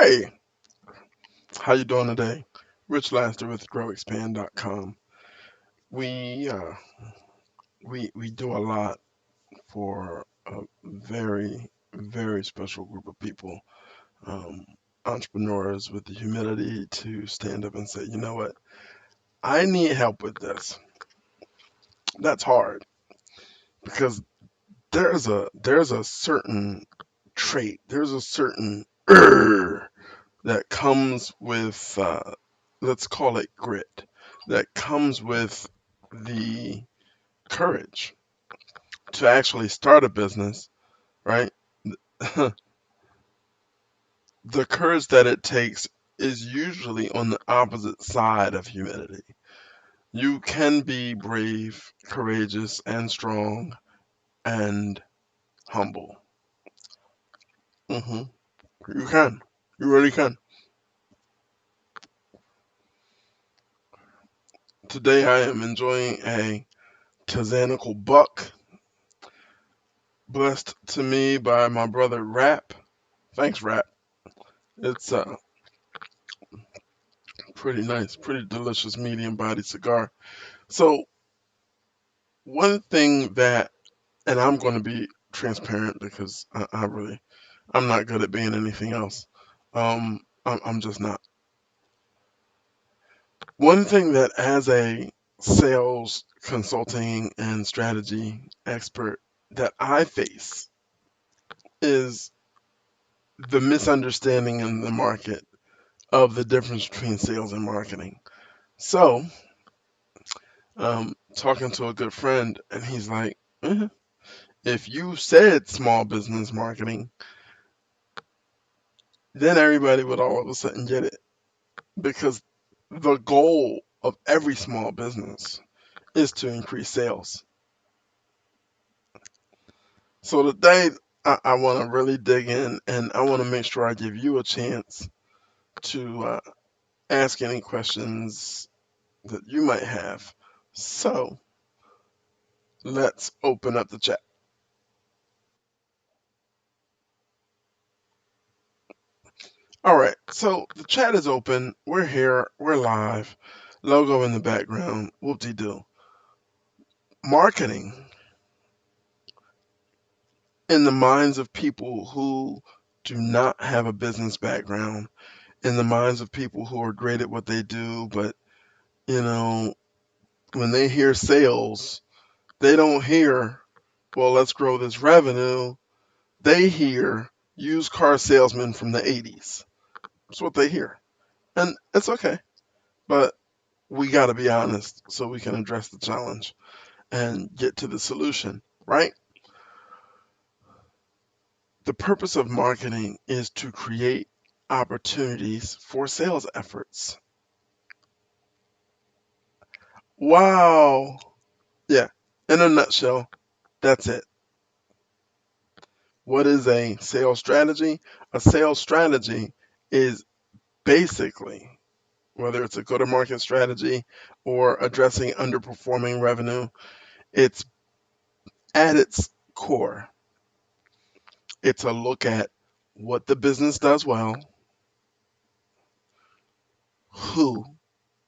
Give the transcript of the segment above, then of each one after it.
Hey, how you doing today? Rich Laster with GrowExpand.com. We uh, we do a lot for a very special group of people, um, entrepreneurs with the humility to stand up and say, you know what, I need help with this. That's hard because there's a certain trait, there's a certain that comes with let's call it grit, that comes with the courage to actually start a business, right? The courage that it takes is usually on the opposite side of humility. You can be brave, courageous, and strong and humble. hmm You can. You really can. Today I am enjoying a Tazanical buck blessed to me by my brother Rap. Thanks, Rap. It's a pretty nice, pretty delicious medium bodied cigar. So, one thing that, and I'm going to be transparent because I'm not good at being anything else. I'm just not. One thing that, as a sales consulting and strategy expert, that I face is the misunderstanding in the market of the difference between sales and marketing. So, talking to a good friend, and he's like, if you said small business marketing, then everybody would all of a sudden get it. Because the goal of every small business is to increase sales. So today, I want to really dig in and I want to make sure I give you a chance to ask any questions that you might have. So let's open up the chat. All right, so the chat is open. We're here. We're live. Logo in the background. Whoop de doo. Marketing in the minds of people who do not have a business background, in the minds of people who are great at what they do, but you know, when they hear sales, they don't hear, well, let's grow this revenue. They hear used car salesman from the 80s. That's what they hear. And it's okay. But we got to be honest so we can address the challenge and get to the solution, right? The purpose of marketing is to create opportunities for sales efforts. Wow. Yeah. In a nutshell, that's it. What is a sales strategy? A sales strategy is basically, whether it's a go to market strategy or addressing underperforming revenue, it's at its core, it's a look at what the business does well, who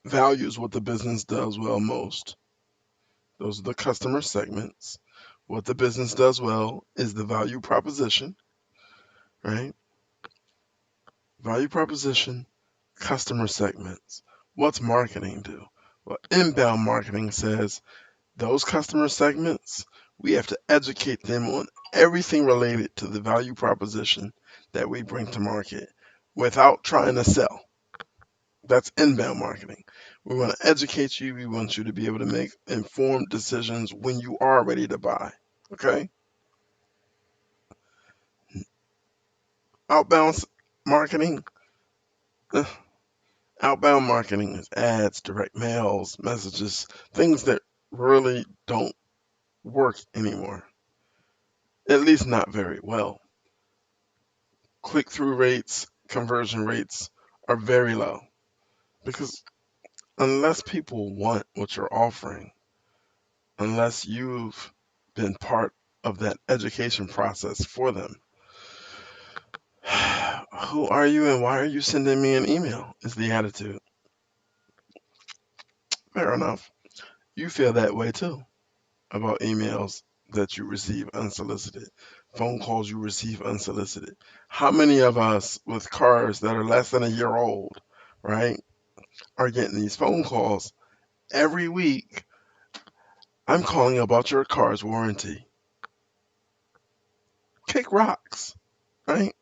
values what the business does well most. Those are the customer segments. What the business does well is the value proposition, right? Value proposition, customer segments. What's marketing do? Well, inbound marketing says those customer segments, we have to educate them on everything related to the value proposition that we bring to market without trying to sell. That's inbound marketing. We want to educate you. We want you to be able to make informed decisions when you are ready to buy. Okay? Outbound marketing. uh, Outbound marketing is ads, direct mails, messages, things that really don't work anymore. At least not very well. Click through rates, conversion rates are very low because unless people want what you're offering, unless you've been part of that education process for them, Who are you and why are you sending me an email? Is the attitude. Fair enough. You feel that way too about emails that you receive unsolicited, phone calls you receive unsolicited. How many of us with cars that are less than a year old, right, are getting these phone calls every week? I'm calling about your car's warranty. Kick rocks, right?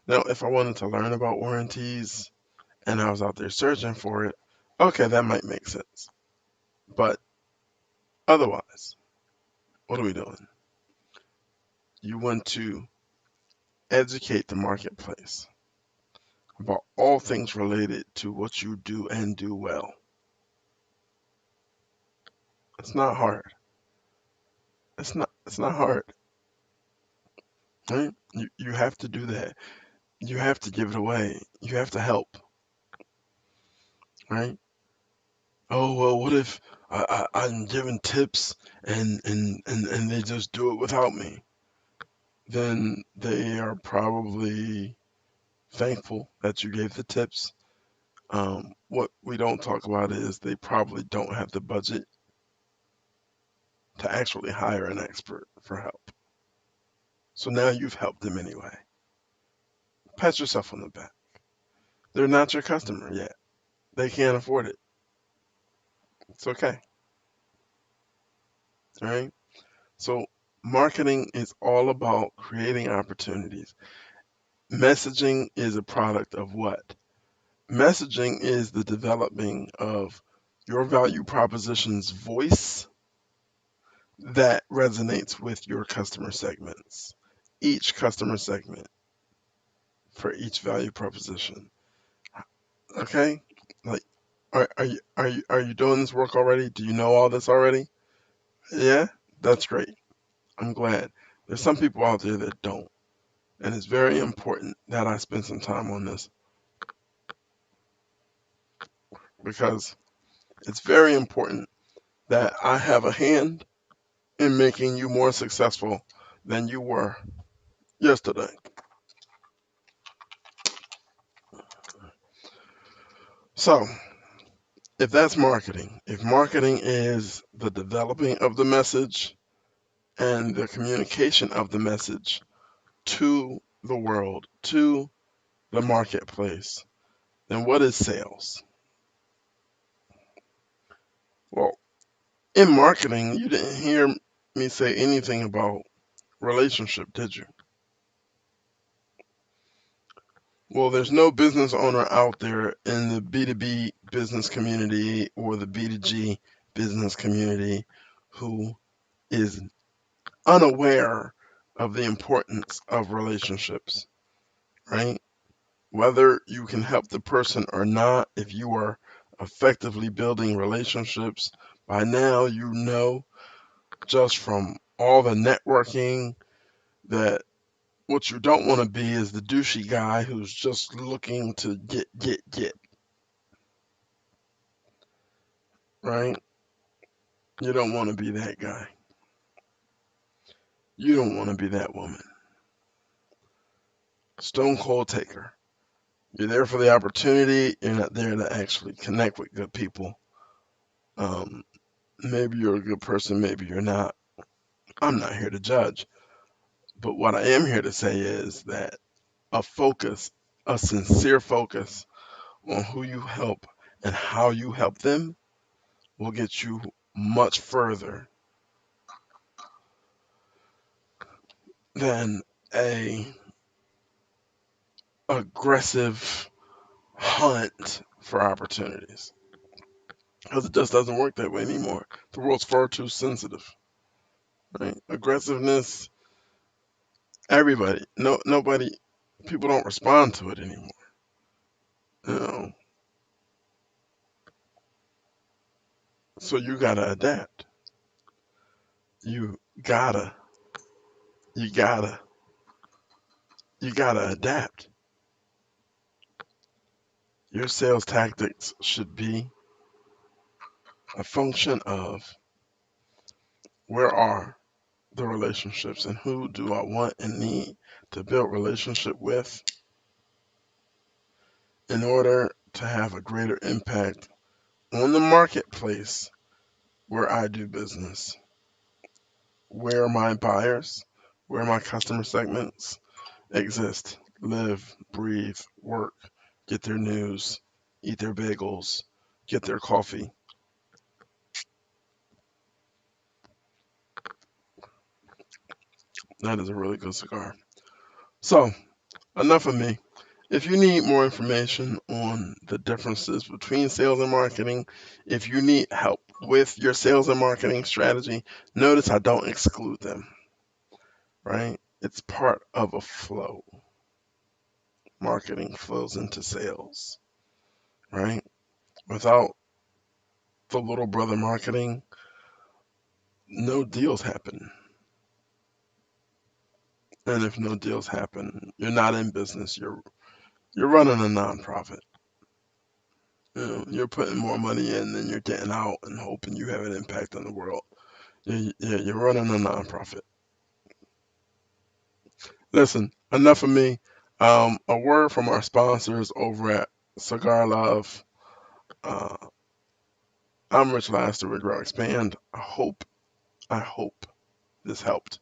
Now, if I wanted to learn about warranties and I was out there searching for it, okay, that might make sense. But otherwise, what are we doing? You want to educate the marketplace about all things related to what you do and do well. It's not hard. It's not hard, right? You have to do that. You have to give it away. You have to help, right? Oh well, what if I'm giving tips and they just do it without me? Then they are probably thankful that you gave the tips. What we don't talk about is they probably don't have the budget to actually hire an expert for help. So now you've helped them anyway. Pat yourself on the back. They're not your customer yet. They can't afford it. It's okay. All right. So marketing is all about creating opportunities. Messaging is a product of what? Messaging is the developing of your value proposition's voice that resonates with your customer segments. Each customer segment for each value proposition. Okay? Like are you doing this work already? Do you know all this already? Yeah? That's great. I'm glad. There's some people out there that don't. And it's very important that I spend some time on this because it's very important that I have a hand in making you more successful than you were yesterday. So, if that's marketing, if marketing is the developing of the message and the communication of the message to the world, to the marketplace, then what is sales? Well, in marketing, you didn't hear me say anything about relationship, did you? Well, there's no business owner out there in the B2B business community or the B2G business community who is unaware of the importance of relationships, right? Whether you can help the person or not, if you are effectively building relationships, by now you know just from all the networking that what you don't want to be is the douchey guy who's just looking to get, right? You don't want to be that guy. You don't want to be that woman. Stone cold taker. You're there for the opportunity. You're not there to actually connect with good people. Um, Maybe you're a good person, maybe you're not. I'm not here to judge. But what I am here to say is that a focus, a sincere focus on who you help and how you help them will get you much further than a aggressive hunt for opportunities. Because it just doesn't work that way anymore. The world's far too sensitive. Right? Aggressiveness, everybody, nobody, people don't respond to it anymore. You know, so you gotta adapt. You gotta, you gotta, you gotta adapt. Your sales tactics should be a function of where are the relationships and who do I want and need to build relationship with, in order to have a greater impact on the marketplace where I do business, where my buyers, where my customer segments exist, live, breathe, work, get their news, eat their bagels, get their coffee. That is a really good cigar. So, enough of me. If you need more information on the differences between sales and marketing, if you need help with your sales and marketing strategy, notice I don't exclude them, right? It's part of a flow. Marketing flows into sales, right? Without the little brother marketing, no deals happen. And if no deals happen, you're not in business. You're running a nonprofit. You're putting more money in than you're getting out and hoping you have an impact on the world. You're running a nonprofit. Listen, enough of me. A word from our sponsors over at Cigar Love. Uh, I'm Rich Laster with Grow Expand. I hope this helped.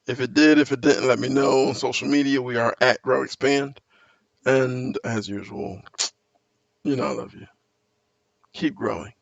If it did, if it didn't, let me know on social media. We are at Grow Expand. And as usual, I love you. Keep growing.